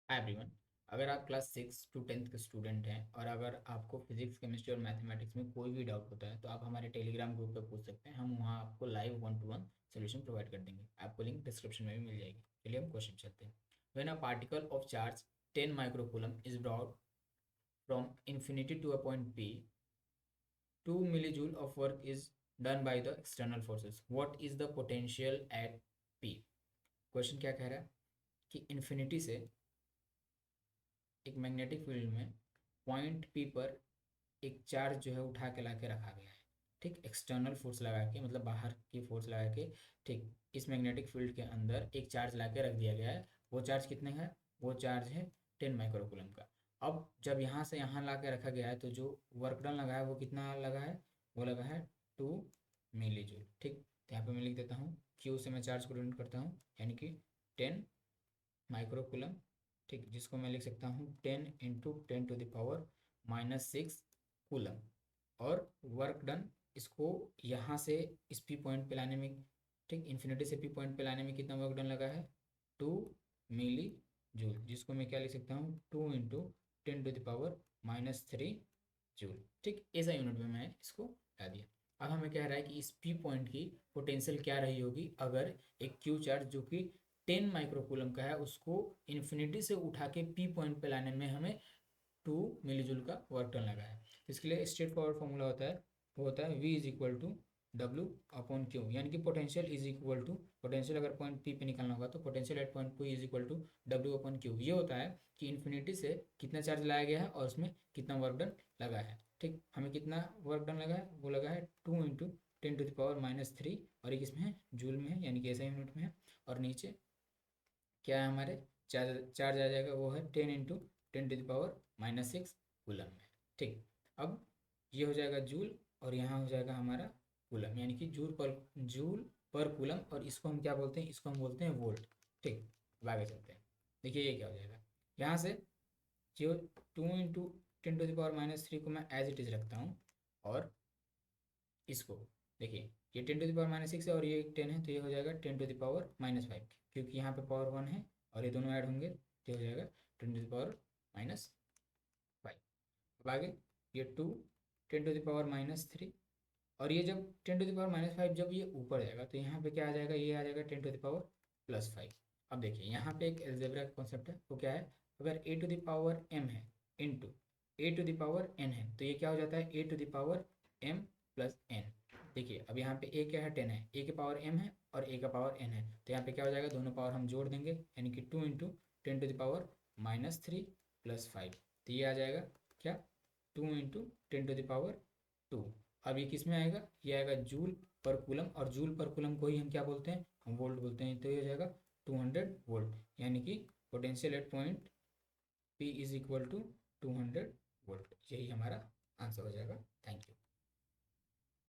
Hi everyone. अगर आप class 6 to 10th के स्टूडेंट हैं और अगर आपको फिजिक्स केमिस्ट्री और मैथमेटिक्स में कोई भी डाउट होता है तो आप हमारे टेलीग्राम ग्रुप पे पूछ सकते हैं। हम वहाँ आपको लाइव 1 to 1 सोल्यूशन प्रोवाइड कर देंगे। आपको लिंक डिस्क्रिप्शन में भी मिल जाएगी। चलिए हम क्वेश्चन चलते हैं। When a particle of charge 10 microcoulomb is brought from infinity to a point P, 2 millijoule of work is done by the external forces, what is the potential at P. Question क्या कह रहा है कि infinity से एक magnetic field में point P पर एक चार्ज जो है उठा के ला के रखा गया है। ठीक, एक्सटर्नल फोर्स लगा के, मतलब बाहर की फोर्स लगा के। ठीक, इस मैग्नेटिक फील्ड के अंदर एक चार्ज ला के रख दिया गया है। वो चार्ज कितने का है? वो चार्ज है 10 माइक्रोकूलम का। अब जब यहाँ से यहाँ ला के रखा गया है तो जो वर्क डन लगा है वो कितना लगा है? वो लगा है 2 मिली जूल। ठीक, तो यहाँ पे मैं लिख देता हूँ, क्यू से मैं चार्ज को डिनोट करता हूँ, यानी कि 10 माइक्रोकूलम। ठीक, जिसको मैं लिख सकता हूँ 10 × 10⁻⁻6 कूलम। और वर्क डन, इसको यहाँ से इस पी पॉइंट पे लाने में, ठीक, इन्फिनिटी से पी पॉइंट पे लाने में कितना वर्क डन लगा है? 2 मिली जूल, जिसको मैं क्या लिख सकता हूँ? 2 × 10⁻³ जूल। ठीक, ऐसा यूनिट में मैं इसको ला दिया। अब हमें कह रहा है कि इस पी पॉइंट की पोटेंशियल क्या रही होगी अगर एक क्यू चार्ज जो कि 10 माइक्रोकूलम का है उसको इन्फिनिटी से उठा के पी पॉइंट पे लाने में हमें 2 मिलीजूल का वर्क डन लगा है। तो इसके लिए स्ट्रेट फॉरवर्ड फॉर्मूला होता है, वो होता है V is equal to W upon Q, यानी कि potential is equal to, potential अगर पॉइंट पी पे निकालना होगा तो potential at point P is equal to W upon Q. ये होता है कि इन्फिनिटी से कितना चार्ज लाया गया है और उसमें कितना वर्क डन लगा है। ठीक, हमें कितना वर्क डन लगा है? वो लगा है 2 × 10⁻³ और एक इसमें है जूल में है, यानी कि ऐसा यूनिट में है। और नीचे क्या है हमारे? चार्ज चार्ज आ जाएगा, वो है 10 × 10⁻⁻6 कूलम में। ठीक, अब ये हो जाएगा जूल और यहाँ हो जाएगा हमारा कूलम, यानी कि जूल पर कूलम। और इसको हम क्या बोलते हैं? इसको हम बोलते हैं वोल्ट। ठीक, अब आगे चलते हैं। देखिए ये क्या हो जाएगा, यहाँ से जो 2 × 10⁻³ को मैं एज इट इज़ रखता हूँ। और इसको देखिए, ये 10⁻⁻6 है और ये 10 है, तो ये हो जाएगा 10⁻⁻5, क्योंकि यहाँ पे पावर 1 है और ये दोनों ऐड होंगे तो ये हो जाएगा 10⁻⁻5। अब आगे ये 2 × 10⁻³ और ये जब 10⁻⁻5 जब ये ऊपर जाएगा तो यहाँ पे क्या आ जाएगा? ये आ जाएगा 10⁻+5। अब देखिए यहाँ पे एक एल्जेब्रा का कॉन्सेप्ट है, वो क्या है? अगर a⁻m है इंटू a⁻n है तो ये क्या हो जाता है? a⁻m+n। देखिए अब यहाँ पे a क्या है? 10 है, a के पावर m है और a का पावर n है, तो यहाँ पे क्या हो जाएगा? दोनों पावर हम जोड़ देंगे, यानी कि 2 × 10⁻⁻3+5। तो ये आ जाएगा क्या? 2 × 10⁻²। अब ये किस में आएगा? ये आएगा जूल पर कूलम, और जूल पर कूलम को ही हम क्या बोलते हैं? हम वोल्ट बोलते हैं। तो ये हो जाएगा 200 वोल्ट, यानी कि potential at point P is equal to 200 volt. यही हमारा आंसर हो जाएगा। Thank you.